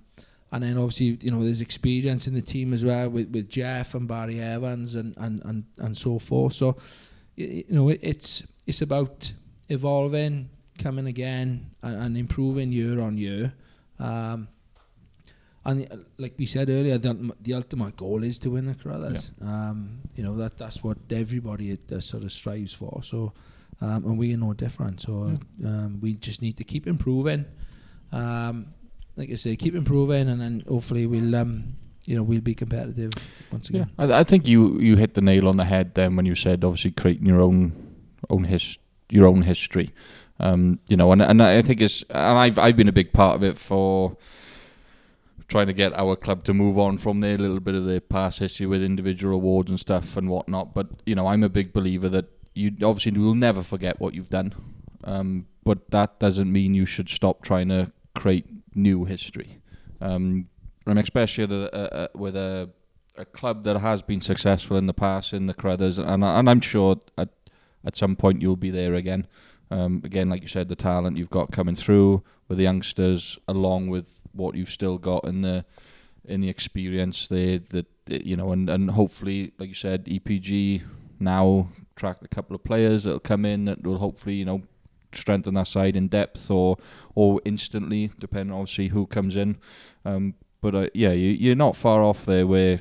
then obviously, you know, there's experience in the team as well with Jeff and Barry Evans and so forth. So, you know, it's about evolving, coming again, and improving year on year. And like we said earlier, the ultimate goal is to win the Carruthers. You know, that's what everybody sort of strives for. So, and we are no different. So we just need to keep improving. Like I say, keep improving, and then hopefully we'll be competitive once again. Yeah, I think you hit the nail on the head then when you said obviously creating your own history. You know, and I think I've been a big part of it for trying to get our club to move on from their little bit of their past history with individual awards and stuff and whatnot. But you know, I'm a big believer that you obviously will never forget what you've done, but that doesn't mean you should stop trying to create new history. And especially with a club that has been successful in the past in the Carruthers, and I'm sure at some point you'll be there again. Again, like you said, the talent you've got coming through with the youngsters, along with what you've still got in the experience there, that you know, and hopefully, like you said, EPG now attract a couple of players that'll come in that will hopefully, you know, strengthen that side in depth or instantly, depending obviously who comes in. But you're not far off there. Where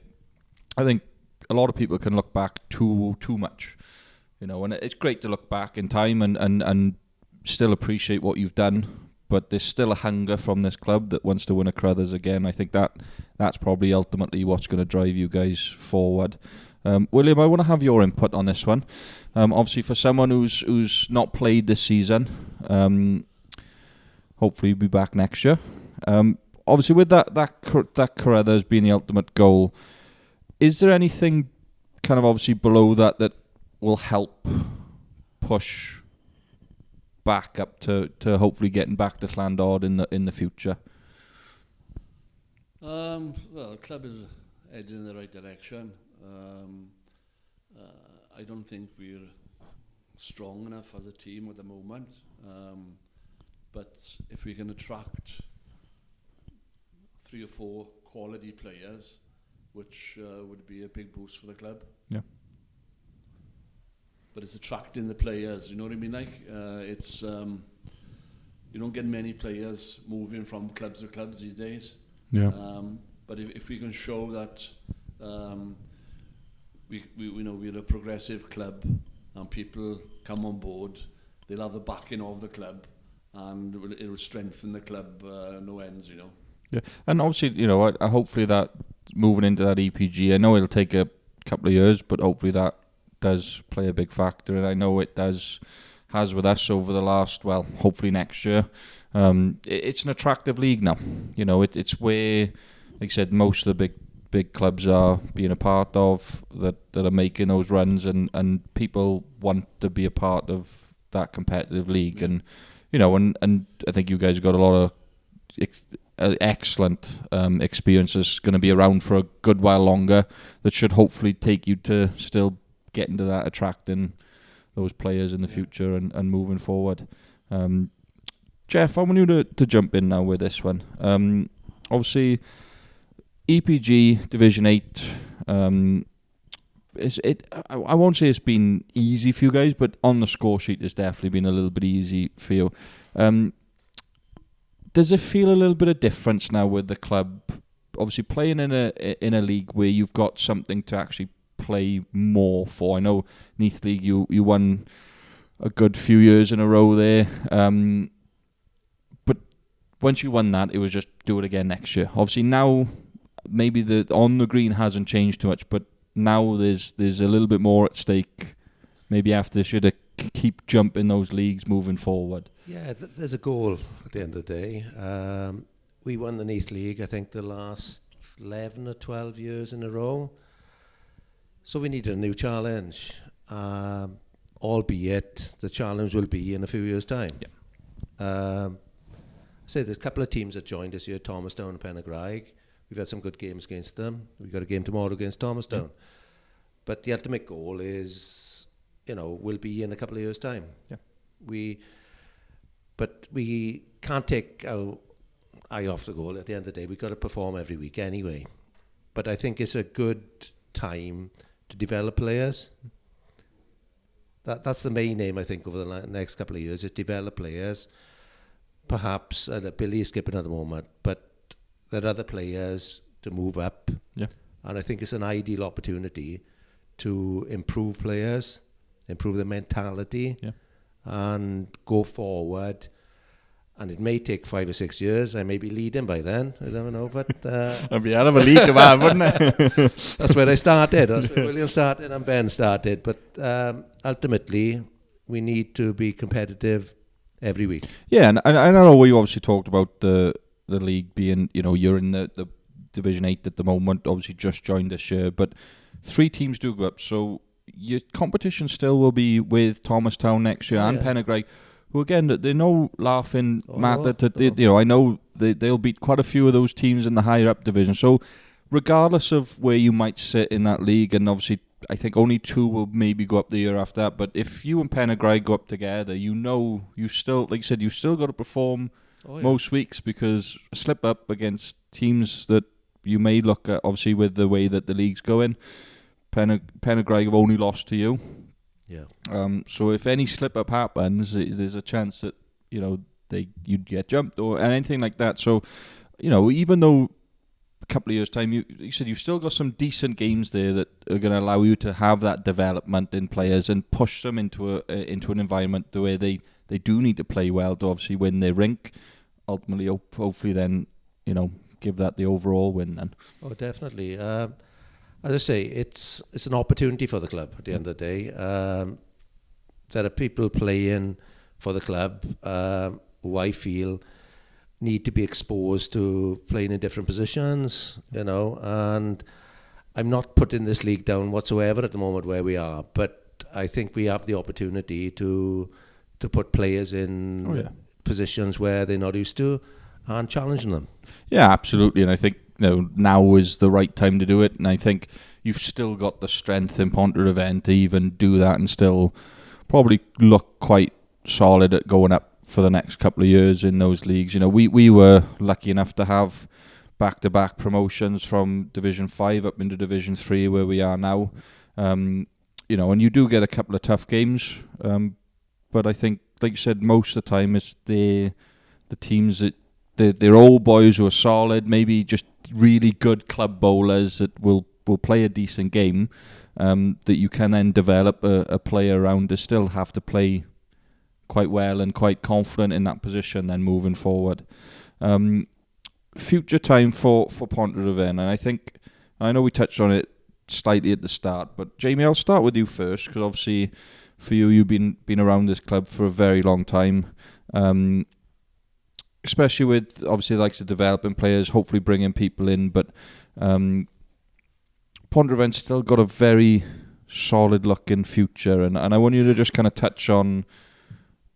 I think a lot of people can look back too much, you know, and it's great to look back in time and still appreciate what you've done. But there's still a hunger from this club that wants to win a Carruthers again. I think that's probably ultimately what's going to drive you guys forward. William, I want to have your input on this one. Obviously, for someone who's not played this season, hopefully you'll be back next year. Obviously, with that Carruthers being the ultimate goal, is there anything kind of obviously below that will help push back up to hopefully getting back to Llandod in the future? Well, the club is heading in the right direction. I don't think we're strong enough as a team at the moment. But if we can attract 3 or 4 quality players, which would be a big boost for the club. Yeah. but it's attracting the players. You know what I mean? Like it's you don't get many players moving from clubs to clubs these days. Yeah. But if we can show that we you know, we're a progressive club and people come on board, they'll have the backing of the club, and it will strengthen the club no ends, you know. Yeah, and obviously, you know, hopefully that moving into that EPG, I know it'll take a couple of years, but hopefully that does play a big factor, and I know it has with us over the last, well, hopefully next year. It's an attractive league now. You know, it's where, like I said, most of the big clubs are being a part of, that are making those runs, and people want to be a part of that competitive league. Yeah. And, you know, and I think you guys have got a lot of excellent experiences going to be around for a good while longer, that should hopefully take you to still get into that, attracting those players in the future and moving forward. Jeff, I want you to jump in now with this one. Obviously, EPG Division 8, I won't say it's been easy for you guys, but on the score sheet it's definitely been a little bit easy for you. Does it feel a little bit of difference now with the club, obviously playing in a league where you've got something to actually play more for? I know Neath League, you won a good few years in a row there, but once you won that, it was just do it again next year. Obviously now maybe the on the green hasn't changed too much, but now there's a little bit more at stake. Maybe after should keep jumping those leagues moving forward. Yeah, there's a goal at the end of the day. We won the Neath League, I think, the last 11 or 12 years in a row. So we need a new challenge, albeit the challenge will be in a few years' time. Yeah. There's a couple of teams that joined this year, Thomastown and Pennagraig. We've had some good games against them. We've got a game tomorrow against Thomastown. Yeah. But the ultimate goal is, you know, will be in a couple of years' time. Yeah. But we can't take our eye off the goal. At the end of the day, we've got to perform every week anyway. But I think it's a good time to develop players. That's the main aim, I think, over the next couple of years, is develop players. Perhaps Billy is skipping at the moment, but there are other players to move up. Yeah. And I think it's an ideal opportunity to improve players, improve their mentality, and go forward. And it may take 5 or 6 years. I may be leading by then. I don't know, but I'd be out of a lead to have, wouldn't it? That's where I started. That's where William started and Ben started. But ultimately, we need to be competitive every week. Yeah, and I know we obviously talked about the league being, you know, you're in the Division 8 at the moment, obviously just joined this year, but 3 teams do go up, so your competition still will be with Thomastown next year and Pennagraig, who again, they're no laughing matter. You know, I know they'll beat quite a few of those teams in the higher up division, so regardless of where you might sit in that league, and obviously I think only 2 will maybe go up the year after that, but if you and Pennagraig go up together, you know, you still, like you said, you still got to perform most weeks, because a slip up against teams that you may look at, obviously with the way that the league's going, Pennagraig have only lost to you. Yeah. So if any slip up happens, there's a chance that, you know, you'd get jumped or anything like that. So, you know, even though a couple of years' time, you said you've still got some decent games there that are going to allow you to have that development in players and push them into an environment where they do need to play well to obviously win their rink. Ultimately, hopefully then, you know, give that the overall win then. Oh, definitely. As I say, it's an opportunity for the club at the end of the day. There are people playing for the club who I feel need to be exposed to playing in different positions, you know, and I'm not putting this league down whatsoever at the moment where we are, but I think we have the opportunity to put players in positions where they're not used to and challenging them. Yeah, absolutely, and I think, you know, now is the right time to do it, and I think you've still got the strength in Pontrhydyfen to even do that and still probably look quite solid at going up for the next couple of years in those leagues. You know, we were lucky enough to have back-to-back promotions from Division 5 up into Division 3 where we are now. You and you do get a couple of tough games, but I think, like you said, most of the time it's the teams that they're old boys who are solid, maybe just really good club bowlers that will play a decent game, that you can then develop a player around to still have to play quite well and quite confident in that position then moving forward. Future time for Pontrhydyfen, and I know we touched on it slightly at the start, but Jamie, I'll start with you first, because obviously for you, you've been around this club for a very long time, especially with obviously the likes of developing players, hopefully bringing people in, but Pontrhydyfen's still got a very solid looking future, and I want you to just kind of touch on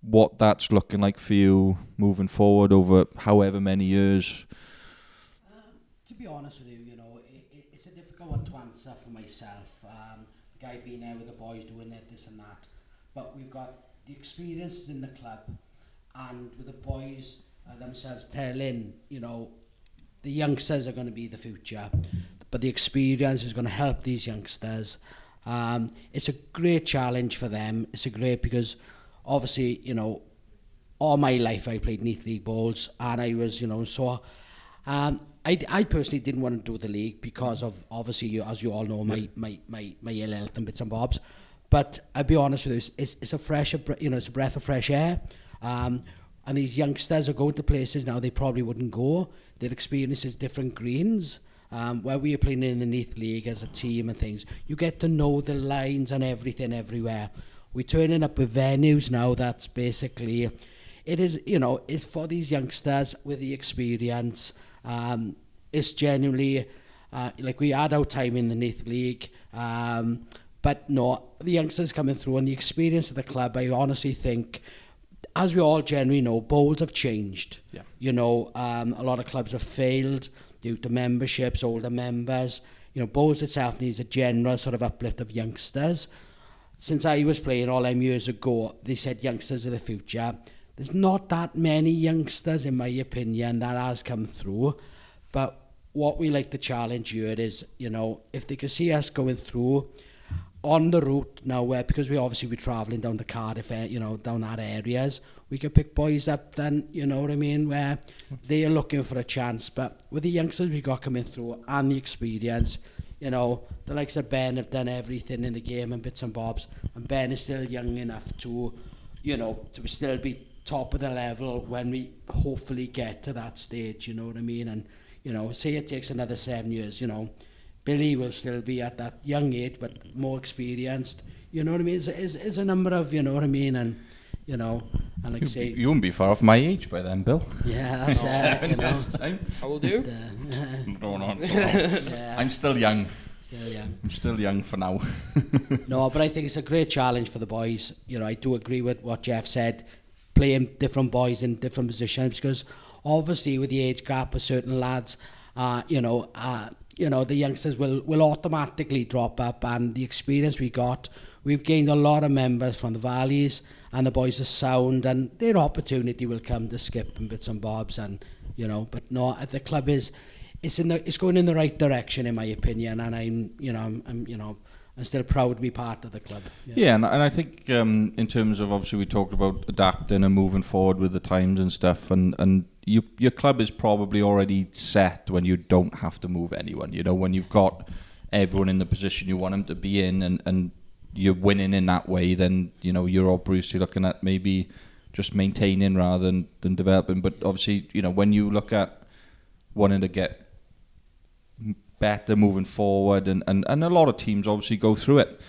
what that's looking like for you moving forward over however many years. To be honest with you, it's a difficult one to answer for myself. The guy being there with the boys doing it, this and that. But we've got the experiences in the club, and with the boys themselves telling, the youngsters are going to be the future, but the experience is going to help these youngsters. It's a great challenge for them. It's a great, because obviously, all my life I played Neath League bowls, and I was, I personally didn't want to do the league because of, obviously, as you all know, my ill health and bits and bobs. But I'll be honest with you, it's a fresh, it's a breath of fresh air. And these youngsters are going to places now they probably wouldn't go. Their experience is different greens. Where we are playing in the Neath League as a team and things, you get to know the lines and everything everywhere. We're turning up with venues now that's basically, it is, it's for these youngsters with the experience. It's genuinely, like we had our time in the Neath League, but no, the youngsters coming through and the experience of the club, I honestly think, as we all generally know, bowls have changed. Yeah. A lot of clubs have failed due to memberships, older members. Bowls itself needs a general sort of uplift of youngsters. Since I was playing all them years ago, they said youngsters are the future. There's not that many youngsters, in my opinion, that has come through. But what we like to challenge here is, if they can see us going through on the route now, where, because we're travelling down to Cardiff, down that areas, we can pick boys up then, where they are looking for a chance. But with the youngsters we got coming through and the experience, the likes of Ben have done everything in the game and bits and bobs, and Ben is still young enough to to still be top of the level when we hopefully get to that stage, and say it takes another 7 years, Billy will still be at that young age but more experienced, it's a number of, and and like say, you wouldn't be far off my age by then, Bill. Yeah, that's time. How old are you? I'm still young. Yeah. I'm still young for now. No, but I think it's a great challenge for the boys. I do agree with what Jeff said, playing different boys in different positions, because obviously with the age gap of certain lads, the youngsters will automatically drop up, and the experience we've gained a lot of members from the valleys, and the boys are sound, and their opportunity will come to skip and bits and bobs, and but no, the club it's going in the right direction, in my opinion, and I'm still proud to be part of the club. Yeah, and I think in terms of, obviously we talked about adapting and moving forward with the times and stuff, and your club is probably already set when you don't have to move anyone. When you've got everyone in the position you want them to be in, and you're winning in that way, then you're obviously looking at maybe just maintaining rather than developing. But obviously, when you look at wanting to get better moving forward, and a lot of teams obviously go through it,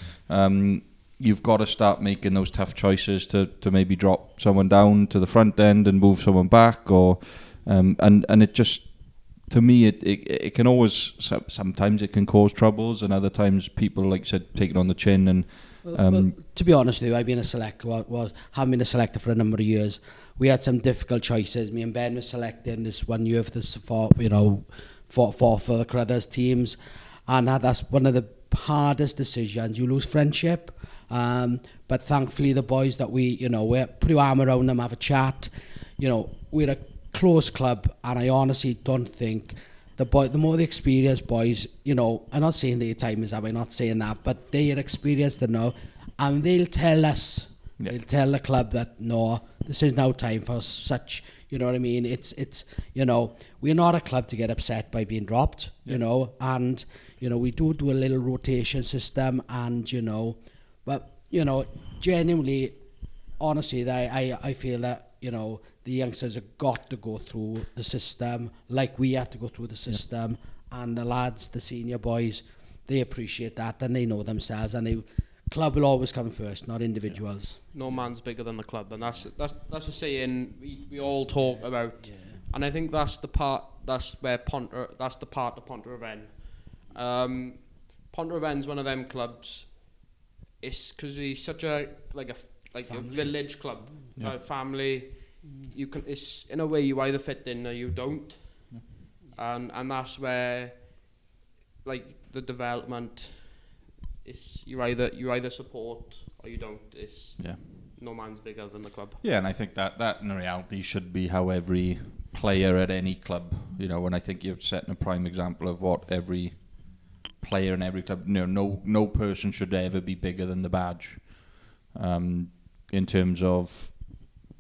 you've got to start making those tough choices to maybe drop someone down to the front end and move someone back, or and it just, to me, it can always, sometimes it can cause troubles, and other times people, like I said, take it on the chin. And well, to be honest with you, I've been a selector, haven't been a selector for a number of years. We had some difficult choices. Me and Ben were selecting this one year for the for the Crothers teams, and that's one of the hardest decisions. You lose friendship, but thankfully the boys that we put our arm around them, have a chat. We're a close club, and I honestly don't think the more the experienced boys, you know, I'm not saying their time is up, I'm not saying that, but they are experienced enough, and they'll tell us, they'll tell the club that, no, this is now time for such, you know what I mean? It's you know, we're not a club to get upset by being dropped, you know, and, you know, we do a little rotation system, and, you know, but, you know, genuinely, honestly, I feel that, you know, the youngsters have got to go through the system like we had to go through the system, and the lads, the senior boys, they appreciate that, and they know themselves, and the club will always come first, not individuals. No man's bigger than the club, and that's a saying we all talk about, and I think that's the part of Pontrhydyfen. Pontrhydyfen's one of them clubs. It's because he's such a village club, a family. You can, it's in a way you either fit in or you don't, and that's where, like, the development is you either support or you don't. It's no man's bigger than the club. Yeah, and I think that in reality should be how every player at any club, you know, and I think you're setting a prime example of what every player in every club, you know, no person should ever be bigger than the badge, in terms of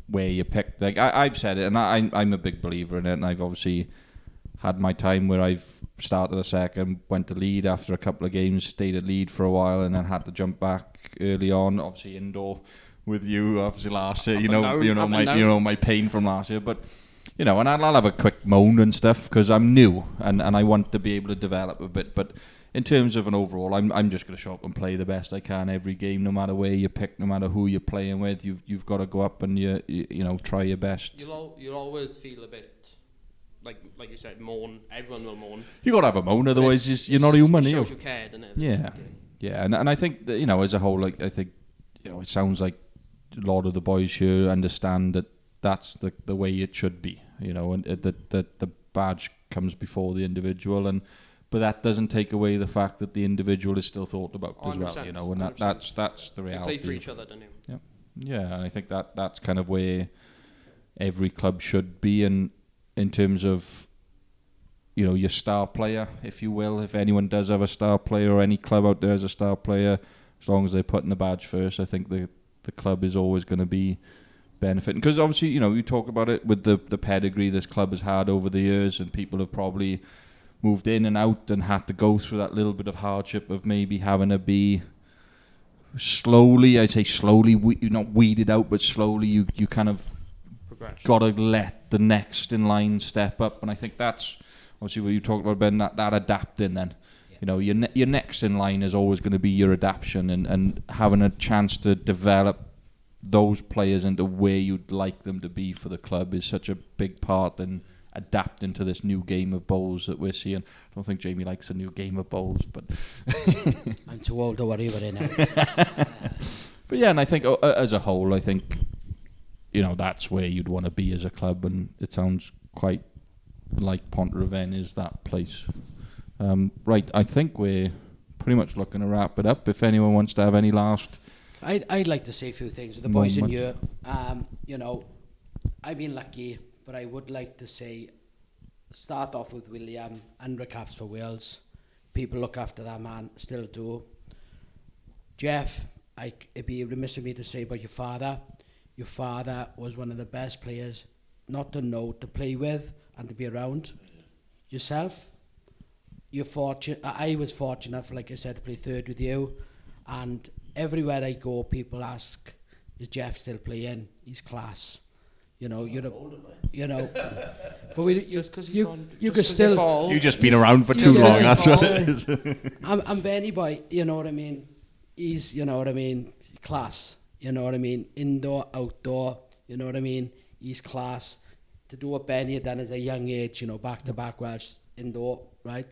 where you pick. Like I've said it, and I'm a big believer in it, and I've obviously had my time where I've started a second, went to Lead after a couple of games, stayed at Lead for a while, and then had to jump back early on, obviously indoor with you, obviously last year, you know my pain from last year, but you know, and I'll have a quick moan and stuff because I'm new and I want to be able to develop a bit, but in terms of an overall, I'm just going to show up and play the best I can every game, no matter where you pick, no matter who you're playing with. You've got to go up and you know, try your best. You'll always feel a bit like you said, moan. Everyone will moan. You got to have a moan, otherwise you're not human. It shows you cared, doesn't it? Yeah, and I think that, you know, as a whole, like, I think, you know, it sounds like a lot of the boys here understand that that's the way it should be, you know, and that the badge comes before the individual, but that doesn't take away the fact that the individual is still thought about as well, you know, and that's the reality. You play for each other, don't you? Yeah, and I think that's kind of where every club should be, in terms of, you know, your star player, if you will. If anyone does have a star player, or any club out there has a star player, as long as they're putting the badge first, I think the club is always going to be benefiting. Because obviously, you know, you talk about it with the pedigree this club has had over the years, and people have probably moved in and out and had to go through that little bit of hardship of maybe having to be slowly, not weeded out, but slowly you kind of got to let the next in line step up. And I think that's obviously what you talked about, Ben, that adapting then. You know, your next in line is always going to be your adaptation, and having a chance to develop those players into where you'd like them to be for the club is such a big part in adapting to this new game of bowls that we're seeing. I don't think Jamie likes a new game of bowls, but I'm too old to worry about it now. But yeah, and I think as a whole, I think, you know, that's where you'd want to be as a club, and it sounds quite like Pontrhydyfen is that place. Right, I think we're pretty much looking to wrap it up. If anyone wants to have any last... I'd like to say a few things with the boys in here. You know, I've been lucky, but I would like to say, start off with William, 100 caps for Wales. People look after that man, still do. Jeff, it'd be remiss of me to say about your father. Your father was one of the best players, not to know, to play with and to be around. Yourself, you're fortunate. I was fortunate enough, like I said, to play third with you, and everywhere I go, people ask, "Is Jeff still playing? He's class." You know, but you can still. You've just been around for too long. That's what it is. I'm Benny Boy. You know what I mean? He's, you know what I mean, class. You know what I mean? Indoor, outdoor. You know what I mean? He's class. To do what Benny had done as a young age, you know, back-to-back Welsh indoor, right?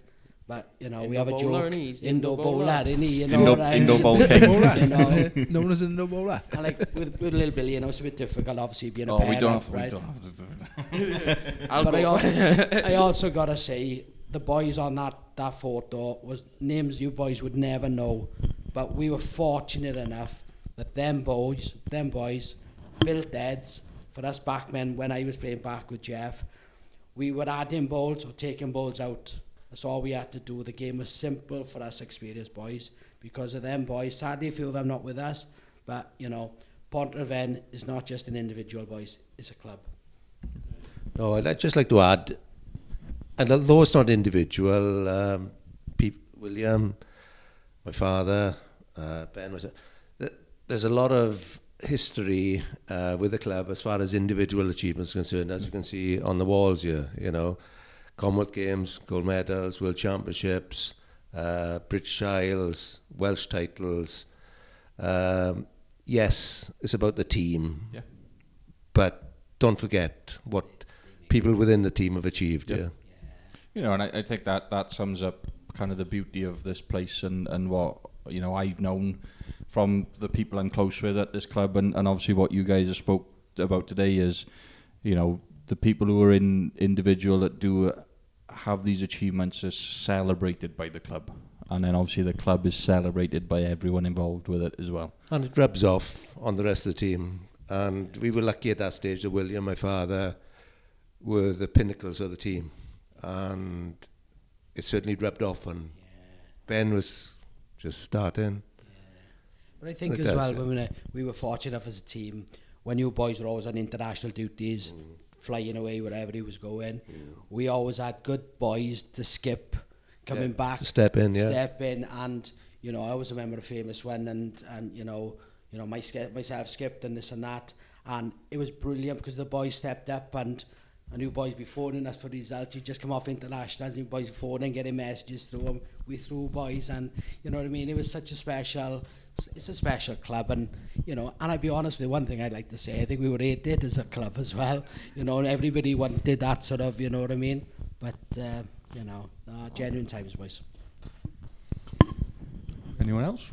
But, you know, we have a joke. Indoor bowler, isn't he? You know, indoor bowl king. You know, known as an indoor bowler. And like with little Billy, you know, it's a bit difficult, obviously, being a parent, right? We don't have to do that. But I also got to say, the boys on that photo was names you boys would never know. But we were fortunate enough that them boys built heads for us backmen when I was playing back with Jeff. we were adding balls or taking balls out. That's all we had to do. The game was simple for us experienced boys because of them boys. Sadly, a few of them not with us, but you know, Pontrhydyfen is not just an individual, boys. It's a club. No, I'd just like to add, and although it's not individual, William, my father, Ben, there's a lot of history with the club as far as individual achievements are concerned, as you can see on the walls here, you know, Commonwealth Games, gold medals, World Championships, British Isles, Welsh titles. Yes, it's about the team, but don't forget what people within the team have achieved. Yeah. You know, and I think that sums up kind of the beauty of this place and what, you know, I've known from the people I'm close with at this club, and obviously what you guys have spoke about today is, you know, the people who are in individual that do have these achievements is celebrated by the club, and then obviously the club is celebrated by everyone involved with it as well. And it rubs off on the rest of the team. And we were lucky at that stage that William, my father, were the pinnacles of the team. And it certainly rubbed off, and Ben was just starting. But I think as well, when we were fortunate enough as a team, when you boys were always on international duties, flying away wherever he was going, we always had good boys to skip, coming back, to step in, and you know, I always remember a famous one, and you know, myself skipped and this and that, and it was brilliant because the boys stepped up, and I knew boys be phoning us for results. You just come off internationals, and boys phoning, getting messages through them. We threw boys, and you know what I mean. It was such a special. It's a special club, and you know, and I'll be honest with you, one thing I'd like to say, I think we were hated as a club as well, you know, and everybody wanted that sort of, you know what I mean, but you know, genuine times, boys. Anyone else?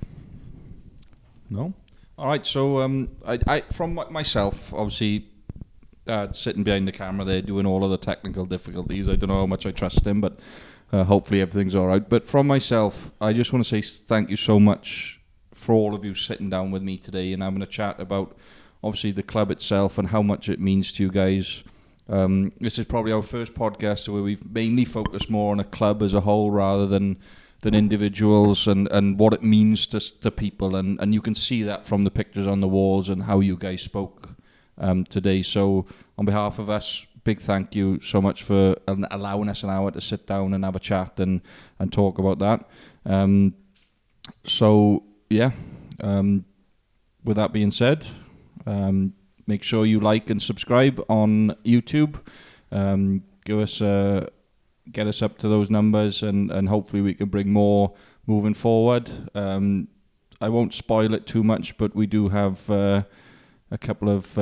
No? Alright, so I from myself, obviously sitting behind the camera there doing all of the technical difficulties, I don't know how much I trust him, but hopefully everything's alright. But from myself, I just want to say thank you so much for all of you sitting down with me today and having a chat about obviously the club itself and how much it means to you guys. This is probably our first podcast where we've mainly focused more on a club as a whole rather than individuals and what it means to people, and you can see that from the pictures on the walls and how you guys spoke today. So on behalf of us, big thank you so much for allowing us an hour to sit down and have a chat and talk about that. With that being said, make sure you like and subscribe on YouTube. Get us up to those numbers, and hopefully we can bring more moving forward. I won't spoil it too much, but we do have a couple of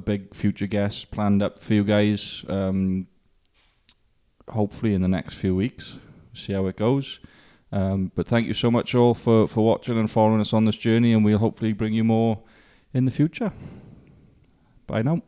big future guests planned up for you guys, hopefully in the next few weeks. See how it goes. But thank you so much all for watching and following us on this journey, and we'll hopefully bring you more in the future. Bye now.